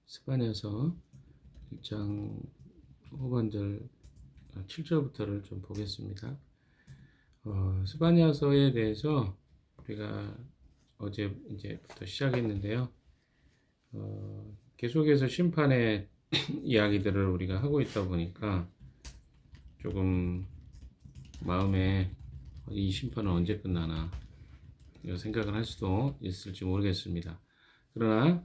스바냐서 1장 후반절 7절부터를 좀 보겠습니다. 스바냐서에 대해서 우리가 어제 이제부터 시작했는데요. 계속해서 심판의 이야기들을 우리가 하고 있다 보니까 조금 마음에 이 심판은 언제 끝나나 이런 생각을 할 수도 있을지 모르겠습니다. 그러나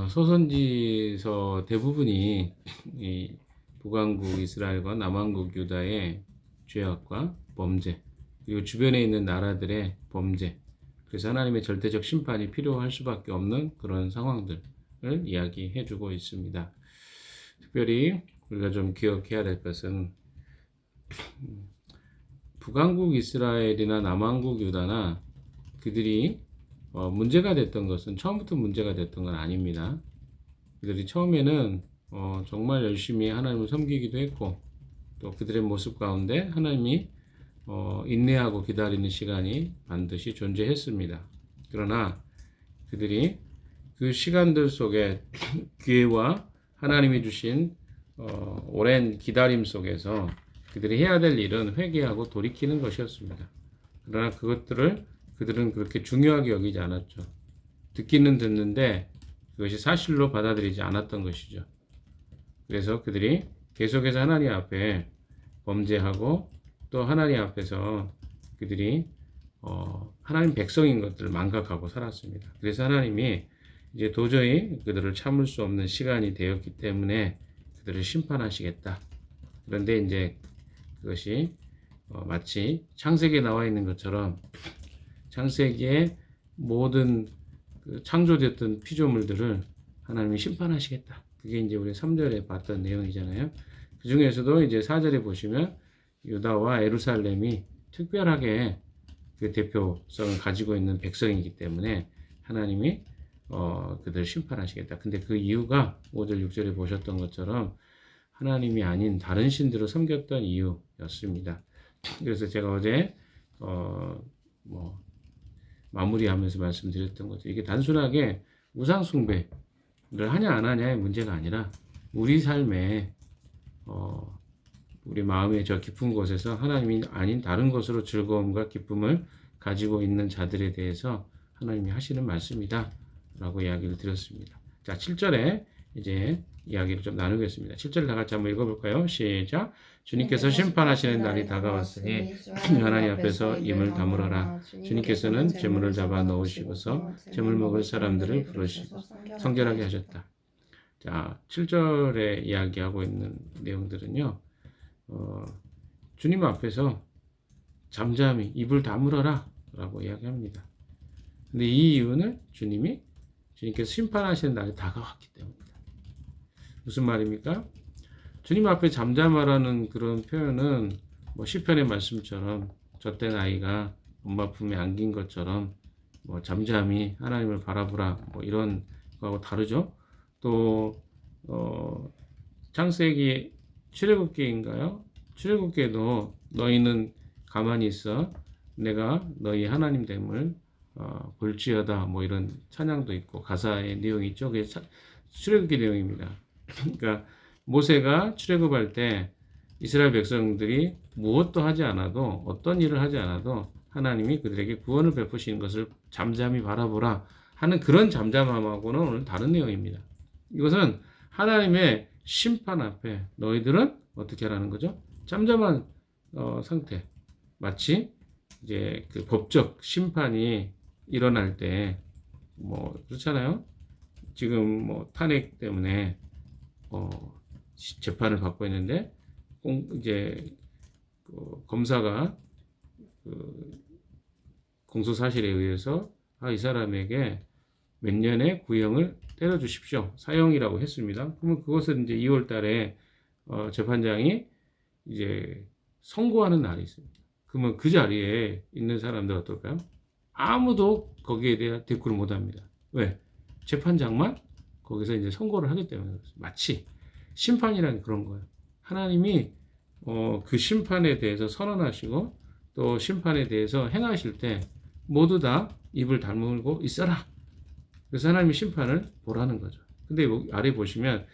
소선지서 대부분이 이 북왕국 이스라엘과 남왕국 유다의 죄악과 범죄, 그리고 주변에 있는 나라들의 범죄, 그래서 하나님의 절대적 심판이 필요할 수밖에 없는 그런 상황들을 이야기해 주고 있습니다. 특별히 우리가 좀 기억해야 될 것은 북왕국 이스라엘이나 남왕국 유다나 그들이 문제가 됐던 것은 처음부터 문제가 됐던 건 아닙니다. 그들이 처음에는 정말 열심히 하나님을 섬기기도 했고 또 그들의 모습 가운데 하나님이 인내하고 기다리는 시간이 반드시 존재했습니다. 그러나 그들이 그 시간들 속에 기회와 하나님이 주신 오랜 기다림 속에서 그들이 해야 될 일은 회개하고 돌이키는 것이었습니다. 그러나 그들은 그렇게 중요하게 여기지 않았죠. 듣기는 듣는데 그것이 사실로 받아들이지 않았던 것이죠. 그래서 그들이 계속해서 하나님 앞에 범죄하고 또 하나님 앞에서 그들이 하나님 백성인 것들을 망각하고 살았습니다. 그래서 하나님이 이제 도저히 그들을 참을 수 없는 시간이 되었기 때문에 그들을 심판하시겠다. 그런데 이제 그것이 마치 창세기에 나와 있는 것처럼 창세기에 모든 창조됐던 피조물들을 하나님이 심판하시겠다. 그게 이제 우리 3절에 봤던 내용이잖아요. 그 중에서도 이제 4절에 보시면 유다와 예루살렘이 특별하게 그 대표성을 가지고 있는 백성이기 때문에 하나님이 그들을 심판하시겠다. 근데 그 이유가 5절, 6절에 보셨던 것처럼 하나님이 아닌 다른 신들을 섬겼던 이유였습니다. 그래서 제가 어제 마무리하면서 말씀드렸던 것도 이게 단순하게 우상 숭배를 하냐 안 하냐의 문제가 아니라 우리 삶에 우리 마음의 저 깊은 곳에서 하나님이 아닌 다른 것으로 즐거움과 기쁨을 가지고 있는 자들에 대해서 하나님이 하시는 말씀이다 라고 이야기를 드렸습니다. 자, 7절에 이제 이야기를 좀 나누겠습니다. 7절 다 같이 한번 읽어볼까요? 시작. 주님께서 심판하시는 날이 다가왔으니 하나님 앞에서 임을 다물어라. 주님께서는 재물을 잡아 넣으시고서 재물 먹을 사람들을 부르시고 성결하게 하셨다. 자, 7절에 이야기하고 있는 내용들은요. 주님 앞에서 잠잠히 입을 다물어라 라고 이야기합니다. 근데 이 이유는 주님께서 심판하시는 날이 다가왔기 때문입니다. 무슨 말입니까? 주님 앞에 잠잠하라는 그런 표현은 시편의 말씀처럼 젖된 아이가 엄마 품에 안긴 것처럼 잠잠히 하나님을 바라보라 이런 거하고 다르죠. 또 창세기 출애굽기인가요? 출애굽기에도 너희는 가만히 있어 내가 너희 하나님 됨을 볼지어다 이런 찬양도 있고 가사의 내용이 있죠. 그게 출애굽기 내용입니다. 그러니까 모세가 출애굽할 때 이스라엘 백성들이 무엇도 하지 않아도 어떤 일을 하지 않아도 하나님이 그들에게 구원을 베푸시는 것을 잠잠히 바라보라 하는 그런 잠잠함하고는 오늘 다른 내용입니다. 이것은 하나님의 심판 앞에 너희들은 어떻게 하라는 거죠? 잠잠한 상태. 마치 이제 그 법적 심판이 일어날 때 그렇잖아요. 지금 탄핵 때문에 재판을 받고 있는데 이제 검사가 공소 사실에 의해서 이 사람에게 몇 년의 구형을 때려 주십시오. 사형이라고 했습니다. 그러면 그것을 이제 2월 달에 재판장이 이제 선고하는 날이 있습니다. 그러면 그 자리에 있는 사람들 어떨까요? 아무도 거기에 대한 대꾸를 못 합니다. 왜? 재판장만 거기서 이제 선고를 하기 때문에 그렇습니다. 마치 심판이라는 그런 거예요. 하나님이 그 심판에 대해서 선언하시고 또 심판에 대해서 행하실 때 모두 다 입을 다물고 있어라. 그래서 하나님이 심판을 보라는 거죠. 근데 아래 보시면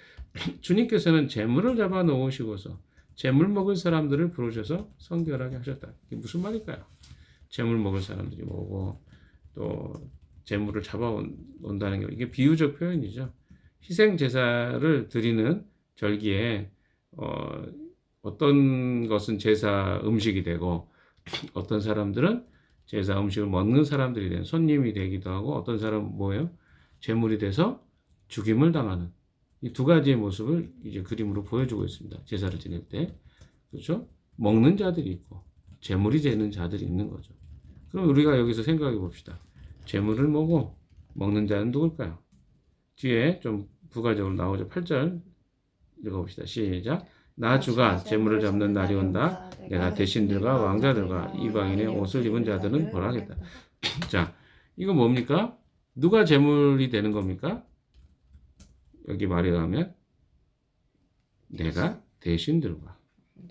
주님께서는 재물을 잡아 놓으시고서 재물 먹을 사람들을 부르셔서 성결하게 하셨다. 이게 무슨 말일까요? 재물 먹을 사람들이 뭐고 또 재물을 잡아온다는 게 이게 비유적 표현이죠. 희생 제사를 드리는 절기에 어떤 것은 제사 음식이 되고 어떤 사람들은 제사 음식을 먹는 사람들이 된 손님이 되기도 하고 어떤 사람은 뭐예요? 제물이 돼서 죽임을 당하는 이 두 가지의 모습을 이제 그림으로 보여주고 있습니다. 제사를 지낼 때. 그렇죠? 먹는 자들이 있고 제물이 되는 자들이 있는 거죠. 그럼 우리가 여기서 생각해 봅시다. 제물을 먹는 자는 누굴까요? 뒤에 좀 부가적으로 나오죠. 8절 읽어봅시다. 시작. 나 주가 제물을 잡는 날이 온다. 내가 대신들과 왕자들과 이방인의 옷을 입은 자들은 벌하겠다. 자, 이거 뭡니까? 누가 제물이 되는 겁니까? 여기 말에 의하면 내가 대신들과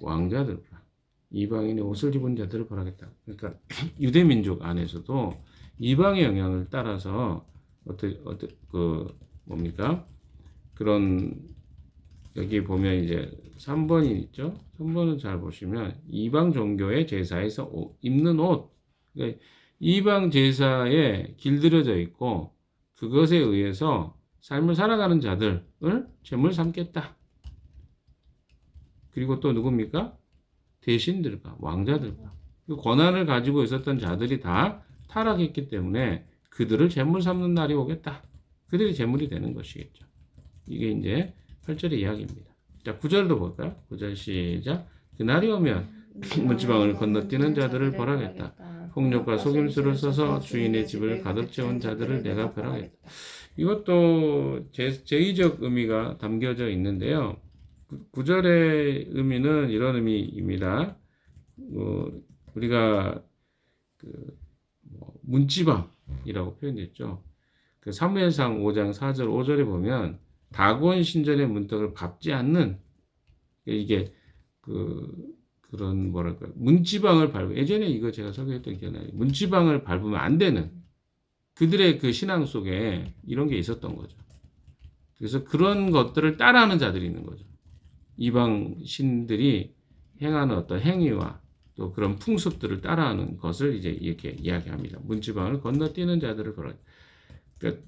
왕자들과 이방인의 옷을 입은 자들을 벌하겠다. 그러니까 유대 민족 안에서도 이방의 영향을 따라서 뭡니까? 그런 여기 보면 이제 3번이 있죠. 3번은 잘 보시면 이방 종교의 제사에서 입는 옷. 그러니까 이방 제사에 길들여져 있고 그것에 의해서 삶을 살아가는 자들을 제물 삼겠다. 그리고 또 누굽니까? 대신들과 왕자들과 그 권한을 가지고 있었던 자들이 다 타락했기 때문에 그들을 제물 삼는 날이 오겠다. 그들이 제물이 되는 것이겠죠. 이게 이제 8절의 이야기입니다. 자, 9절도 볼까요? 9절 시작. 그날이 오면 문지방을 건너뛰는 자들을 벌하겠다. 폭력과 속임수를 써서 주인의 집을 가득 채운 자들을 내가 벌하겠다. 이것도 제의적 의미가 담겨져 있는데요. 9절의 의미는 이런 의미입니다. 우리가 문지방이라고 표현했죠. 그 사무엘상 5장 4절 5절에 보면 다곤 신전의 문턱을 밟지 않는 이게 그런 뭐랄까 문지방을 밟고 예전에 이거 제가 설교했던 기억이 나요. 문지방을 밟으면 안 되는 그들의 그 신앙 속에 이런 게 있었던 거죠. 그래서 그런 것들을 따라하는 자들이 있는 거죠. 이방 신들이 행하는 어떤 행위와 또 그런 풍습들을 따라하는 것을 이제 이렇게 이야기합니다. 문지방을 건너뛰는 자들을 벌하. 그러니까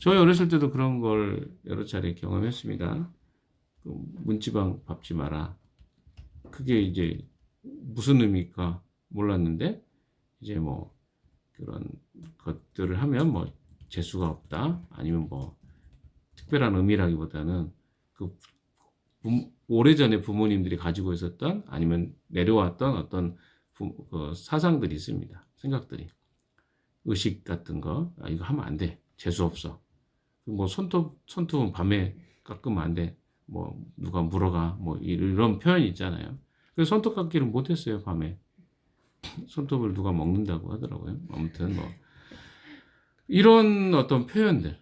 저희 어렸을 때도 그런 걸 여러 차례 경험했습니다. 문지방 밟지 마라. 그게 이제 무슨 의미일까 몰랐는데 이제 뭐 그런 것들을 하면 뭐 재수가 없다 아니면 뭐 특별한 의미라기보다는 그 오래전에 부모님들이 가지고 있었던 아니면 내려왔던 어떤 그 사상들이 있습니다. 생각들이 의식 같은 거 이거 하면 안 돼. 재수 없어. 뭐 손톱은 밤에 깎으면 안 돼. 뭐 누가 물어가 뭐 이런 표현이 있잖아요. 그래서 손톱 깎기를 못했어요. 밤에 손톱을 누가 먹는다고 하더라고요. 아무튼 뭐 이런 어떤 표현들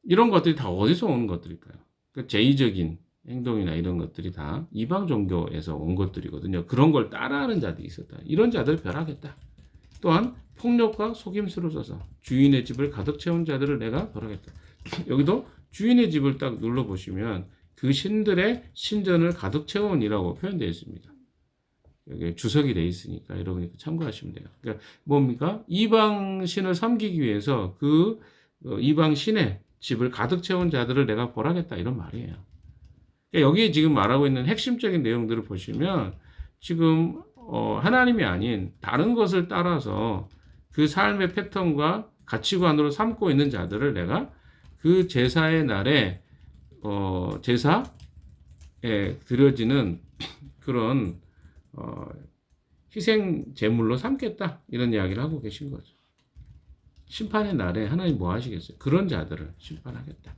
이런 것들이 다 어디서 오는 것들일까요? 그 제의적인 행동이나 이런 것들이 다 이방 종교에서 온 것들이거든요. 그런 걸 따라하는 자들이 있었다. 이런 자들을 벌하겠다. 또한 폭력과 속임수를 써서 주인의 집을 가득 채운 자들을 내가 벌하겠다. 여기도 주인의 집을 딱 눌러보시면 그 신들의 신전을 가득 채운이라고 표현되어 있습니다. 여기 주석이 되어 있으니까 여러분이 참고하시면 돼요. 그러니까 뭡니까? 이방 신을 섬기기 위해서 그 이방 신의 집을 가득 채운 자들을 내가 벌하겠다 이런 말이에요. 그러니까 여기에 지금 말하고 있는 핵심적인 내용들을 보시면 지금 하나님이 아닌 다른 것을 따라서 그 삶의 패턴과 가치관으로 삼고 있는 자들을 내가 그 제사의 날에 제사에 드려지는 그런 희생 제물로 삼겠다 이런 이야기를 하고 계신 거죠. 심판의 날에 하나님 뭐 하시겠어요? 그런 자들을 심판하겠다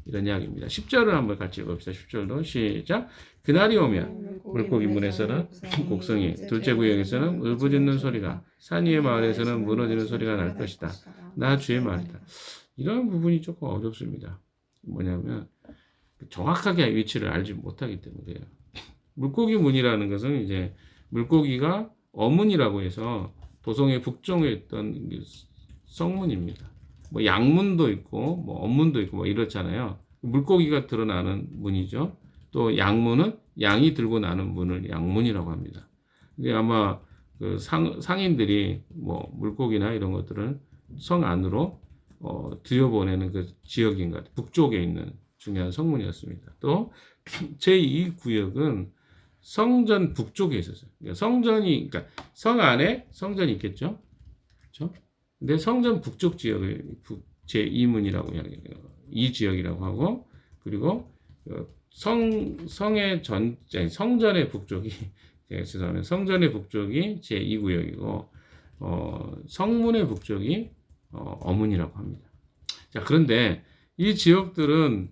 이런 이야기입니다. 10절을 한번 같이 읽읍시다. 10절도 시작. 그날이 오면 물고기 문에서는 곡성이 둘째 구역에서는 울부짖는 소리가 산 위의 마을에서는 무너지는 소리가 날 것이다. 나 주의 말이다. 이런 부분이 조금 어렵습니다. 뭐냐면 정확하게 위치를 알지 못하기 때문에요. 물고기 문이라는 것은 이제 물고기가 어문이라고 해서 도성의 북쪽에 있던 성문입니다. 뭐 양문도 있고 뭐 언문도 있고 뭐 이렇잖아요. 물고기가 드러나는 문이죠. 또 양문은 양이 들고 나는 문을 양문이라고 합니다. 이게 아마 그 상인들이 뭐 물고기나 이런 것들을 성 안으로 들여보내는 그 지역인 것 같아요. 북쪽에 있는 중요한 성문이었습니다. 또 제2구역은 성전 북쪽에 있었어요. 그러니까 성전이, 그러니까 성 안에 성전이 있겠죠. 그렇죠? 근데 성전 북쪽 지역을 제2문이라고 해요. 이 지역이라고 하고, 그리고 성의 성전의 북쪽이 죄송합니다. 성전의 북쪽이 제2구역이고 성문의 북쪽이 어문이라고 합니다. 자, 그런데 이 지역들은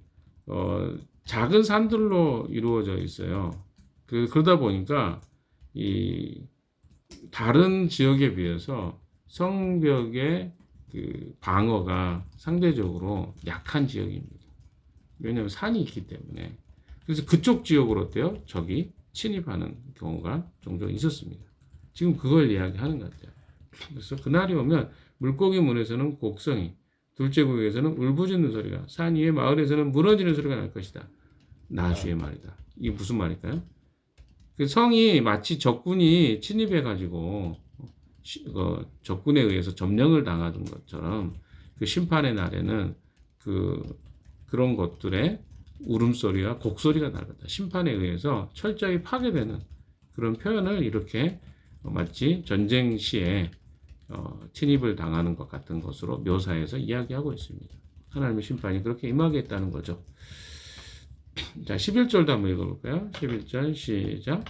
작은 산들로 이루어져 있어요. 그러다 보니까 이 다른 지역에 비해서 성벽의 그 방어가 상대적으로 약한 지역입니다. 왜냐하면 산이 있기 때문에. 그래서 그쪽 지역으로 어때요? 적이 침입하는 경우가 종종 있었습니다. 지금 그걸 이야기하는 것 같아요. 그래서 그날이 오면 물고기 문에서는 곡성이, 둘째 구역에서는 울부짖는 소리가, 산 위의 마을에서는 무너지는 소리가 날 것이다. 나주의 말이다. 이게 무슨 말일까요? 그 성이 마치 적군이 침입해가지고 적군에 의해서 점령을 당하는 것처럼 그 심판의 날에는 그런 것들의 울음소리와 곡소리가 날 거다. 심판에 의해서 철저히 파괴되는 그런 표현을 이렇게 마치 전쟁 시에 침입을 당하는 것 같은 것으로 묘사해서 이야기하고 있습니다. 하나님의 심판이 그렇게 임하겠다는 거죠. 자, 11절도 한번 읽어볼까요? 11절 시작.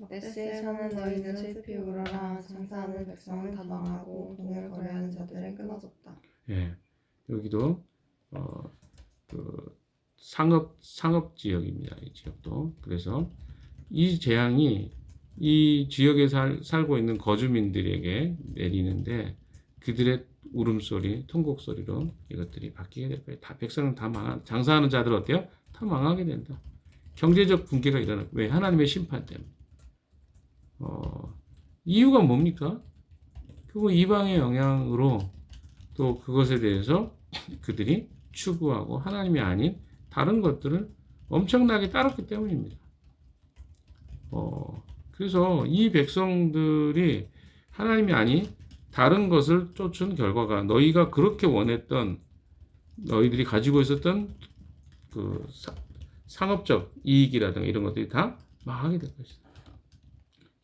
메스에 사는 너희는 슬피 울어라. 장사하는 백성은 다 망하고 돈을 거래하는 자들은 끊어졌다. 예, 여기도 그 상업 지역입니다. 이 지역도. 그래서 이 재앙이 이 지역에 살고 있는 거주민들에게 내리는데 그들의 울음소리, 통곡소리로 이것들이 바뀌게 될 거예요. 다 백성은 다 장사하는 자들 어때요? 다 망하게 된다. 경제적 붕괴가 일어나. 왜? 하나님의 심판 때문에. 이유가 뭡니까? 그거 이방의 영향으로 또 그것에 대해서 그들이 추구하고 하나님이 아닌 다른 것들을 엄청나게 따랐기 때문입니다. 그래서 이 백성들이 하나님이 아닌 다른 것을 쫓은 결과가 너희가 그렇게 원했던 너희들이 가지고 있었던 그 상업적 이익이라든가 이런 것들이 다 망하게 될 것이다.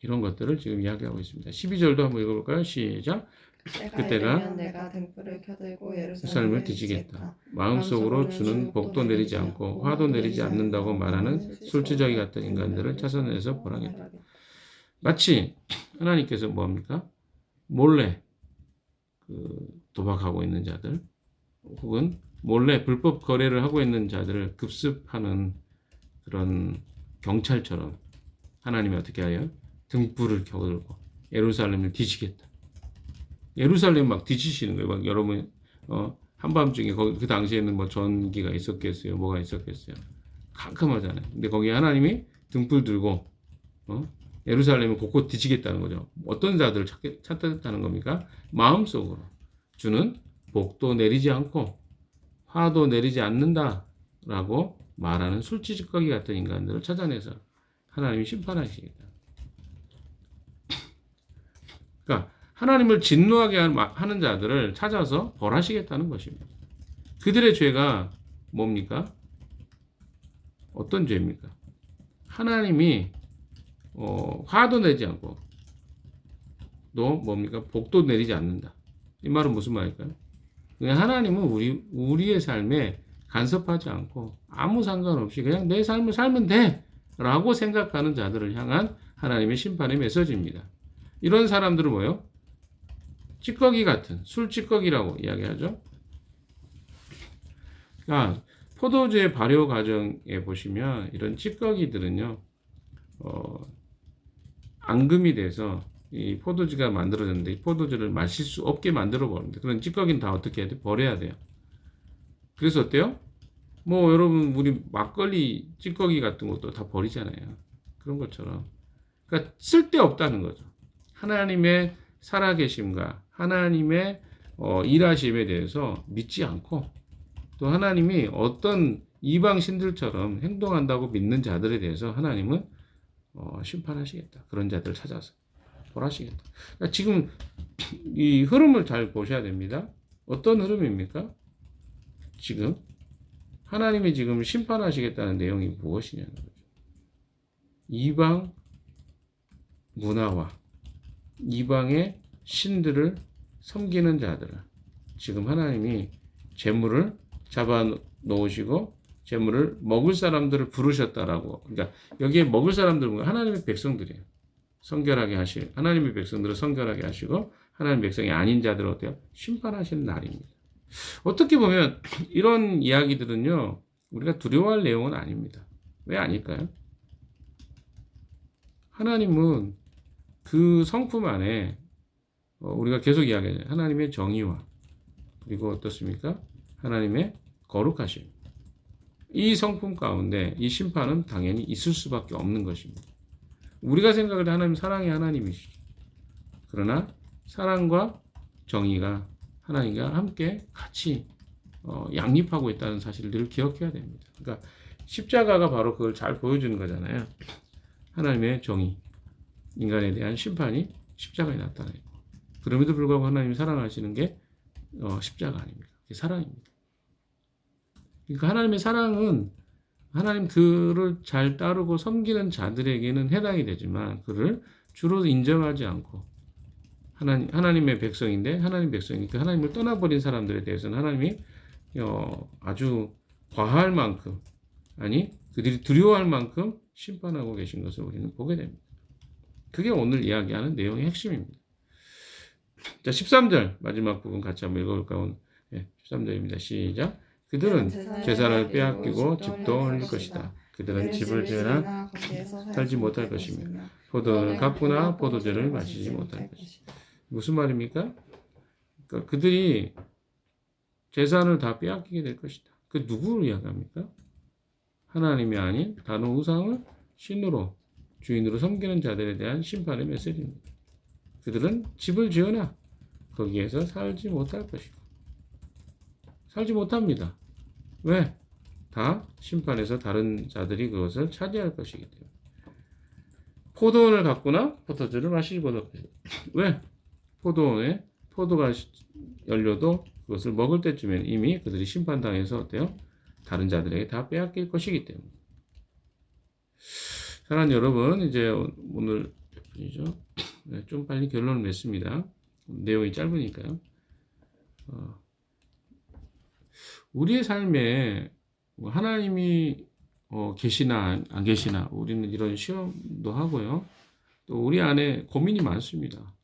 이런 것들을 지금 이야기하고 있습니다. 12절도 한번 읽어볼까요? 시작. 그때가 내가 등불을 켜들고 예루살렘을 뒤지겠다. 마음속으로 주는 복도 내리지 않고 화도 내리지 않는다고 말하는 술주저기 같은 인간들을 찾아내서 보라겠다. 마치 하나님께서 뭐합니까? 몰래 도박하고 있는 자들 혹은 몰래 불법 거래를 하고 있는 자들을 급습하는 그런 경찰처럼 하나님이 어떻게 하여 등불을 켜들고 예루살렘을 뒤지겠다. 예루살렘 막 뒤지시는 거예요. 막 여러분 한밤중에 거기 그 당시에는 뭐 전기가 있었겠어요. 뭐가 있었겠어요. 캄캄하잖아요. 근데 거기 하나님이 등불 들고 예루살렘을 곳곳 뒤지겠다는 거죠. 어떤 자들을 찾겠다는 겁니까? 마음속으로 주는 복도 내리지 않고 화도 내리지 않는다라고 말하는 술집거기 같은 인간들을 찾아내서 하나님이 심판하시겠다. 그러니까 하나님을 진노하게 하는 자들을 찾아서 벌하시겠다는 것입니다. 그들의 죄가 뭡니까? 어떤 죄입니까? 하나님이 화도 내지 않고 또 뭡니까? 복도 내리지 않는다. 이 말은 무슨 말일까요? 그냥 하나님은 우리의 삶에 간섭하지 않고 아무 상관없이 그냥 내 삶을 살면 돼 라고 생각하는 자들을 향한 하나님의 심판의 메시지입니다. 이런 사람들은 뭐예요? 찌꺼기 같은 술찌꺼기라고 이야기하죠. 그러니까 포도주의 발효 과정에 보시면 이런 찌꺼기들은요 앙금이 돼서 이 포도주가 만들어졌는데 이 포도주를 마실 수 없게 만들어 버립니다. 그런 찌꺼기는 다 어떻게 해야 돼? 버려야 돼요. 그래서 어때요? 뭐 여러분 우리 막걸리 찌꺼기 같은 것도 다 버리잖아요. 그런 것처럼 그러니까 쓸데없다는 거죠. 하나님의 살아계심과 하나님의 일하심에 대해서 믿지 않고 또 하나님이 어떤 이방 신들처럼 행동한다고 믿는 자들에 대해서 하나님은 심판하시겠다. 그런 자들을 찾아서 벌하시겠다. 그러니까 지금 이 흐름을 잘 보셔야 됩니다. 어떤 흐름입니까? 지금 하나님이 지금 심판하시겠다는 내용이 무엇이냐는 거죠. 이방 문화와 이방의 신들을 섬기는 자들을 지금 하나님이 재물을 잡아 놓으시고 재물을 먹을 사람들을 부르셨다라고. 그러니까 여기에 먹을 사람들은 하나님의 백성들이에요. 성결하게 하실 하나님의 백성들을 성결하게 하시고 하나님의 백성이 아닌 자들을 어때요? 심판하시는 날입니다. 어떻게 보면 이런 이야기들은요 우리가 두려워할 내용은 아닙니다. 왜 아닐까요? 하나님은 그 성품 안에 우리가 계속 이야기하잖아요. 하나님의 정의와 그리고 어떻습니까? 하나님의 거룩하심. 이 성품 가운데 이 심판은 당연히 있을 수밖에 없는 것입니다. 우리가 생각할 때 하나님 사랑의 하나님이시죠. 그러나 사랑과 정의가 하나님과 함께 같이 양립하고 있다는 사실을 늘 기억해야 됩니다. 그러니까 십자가가 바로 그걸 잘 보여주는 거잖아요. 하나님의 정의, 인간에 대한 심판이 십자가에 나타나요. 그럼에도 불구하고 하나님이 사랑하시는 게 십자가 아닙니까? 그게 사랑입니다. 그러니까 하나님의 사랑은 하나님 그를 잘 따르고 섬기는 자들에게는 해당이 되지만 그를 주로 인정하지 않고 하나님의 백성인데 하나님 백성이니까 하나님을 떠나버린 사람들에 대해서는 하나님이 아주 과할 만큼 아니 그들이 두려워할 만큼 심판하고 계신 것을 우리는 보게 됩니다. 그게 오늘 이야기하는 내용의 핵심입니다. 자, 13절 마지막 부분 같이 한번 읽어볼까요? 13절입니다. 시작. 그들은 재산을 빼앗기고 집도 흘릴 것이다. 그들은 집을 지으나 살지 못할 것이며 포도를 갖거나 포도주를 마시지 못할 것이다. 무슨 말입니까? 그러니까 그들이 재산을 다 빼앗기게 될 것이다. 그 누구를 이야기합니까? 하나님이 아닌 다른 우상을 신으로 주인으로 섬기는 자들에 대한 심판의 메시지입니다. 그들은 집을 지으나 거기에서 살지 못할 것이고 살지 못합니다. 왜? 다 심판에서 다른 자들이 그것을 차지할 것이기 때문에. 포도원을 갖거나 포도주를 마시지 못할 것이다. 왜? 포도원에 포도가 열려도 그것을 먹을 때쯤에는 이미 그들이 심판당해서 어때요? 다른 자들에게 다 빼앗길 것이기 때문에. 사랑하는 여러분, 이제 오늘 몇 분이죠? 좀 빨리 결론을 맺습니다. 내용이 짧으니까요. 우리의 삶에 하나님이 계시나 안 계시나 우리는 이런 시험도 하고요. 또 우리 안에 고민이 많습니다.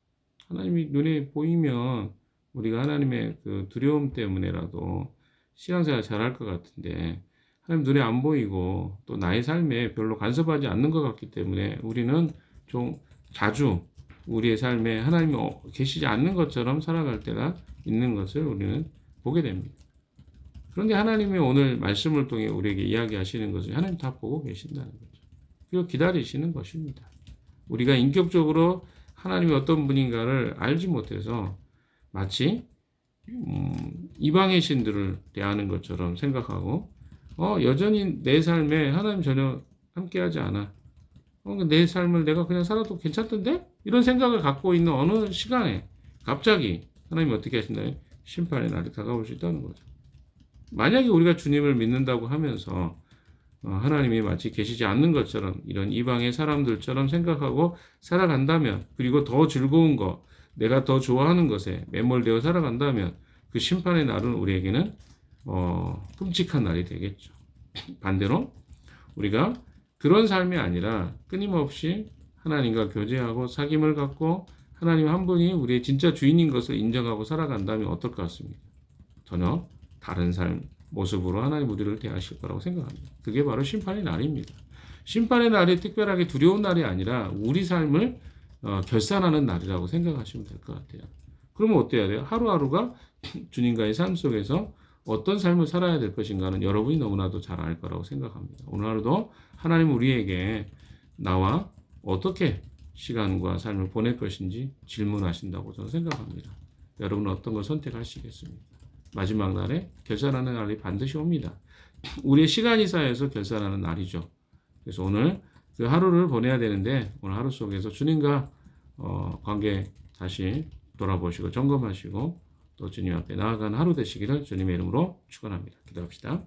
하나님이 눈에 보이면 우리가 하나님의 그 두려움 때문에라도 신앙생활 잘할 것 같은데 하나님 눈에 안 보이고 또 나의 삶에 별로 간섭하지 않는 것 같기 때문에 우리는 좀 자주 우리의 삶에 하나님이 계시지 않는 것처럼 살아갈 때가 있는 것을 우리는 보게 됩니다. 그런데 하나님이 오늘 말씀을 통해 우리에게 이야기하시는 것을 하나님 다 보고 계신다는 거죠. 그리고 기다리시는 것입니다. 우리가 인격적으로 하나님이 어떤 분인가를 알지 못해서 마치 이방의 신들을 대하는 것처럼 생각하고 여전히 내 삶에 하나님 전혀 함께하지 않아. 내 삶을 내가 그냥 살아도 괜찮던데? 이런 생각을 갖고 있는 어느 시간에 갑자기 하나님이 어떻게 하신다면 심판의 날이 다가올 수 있다는 거죠. 만약에 우리가 주님을 믿는다고 하면서 하나님이 마치 계시지 않는 것처럼 이런 이방의 사람들처럼 생각하고 살아간다면 그리고 더 즐거운 것, 내가 더 좋아하는 것에 매몰되어 살아간다면 그 심판의 날은 우리에게는 끔찍한 날이 되겠죠. 반대로 우리가 그런 삶이 아니라 끊임없이 하나님과 교제하고 사귐을 갖고 하나님 한 분이 우리의 진짜 주인인 것을 인정하고 살아간다면 어떨 것 같습니까? 전혀 다른 삶 모습으로 하나님 우리를 대하실 거라고 생각합니다. 그게 바로 심판의 날입니다. 심판의 날이 특별하게 두려운 날이 아니라 우리 삶을 결산하는 날이라고 생각하시면 될 것 같아요. 그러면 어때야 돼요? 하루하루가 주님과의 삶 속에서 어떤 삶을 살아야 될 것인가는 여러분이 너무나도 잘 알 거라고 생각합니다. 오늘 하루도 하나님 우리에게 나와 어떻게 시간과 삶을 보낼 것인지 질문하신다고 저는 생각합니다. 여러분은 어떤 걸 선택하시겠습니까? 마지막 날에 결산하는 날이 반드시 옵니다. 우리의 시간이 쌓여서 결산하는 날이죠. 그래서 오늘 그 하루를 보내야 되는데 오늘 하루 속에서 주님과 관계 다시 돌아보시고 점검하시고 또 주님 앞에 나아가는 하루 되시기를 주님의 이름으로 축원합니다. 기도합시다.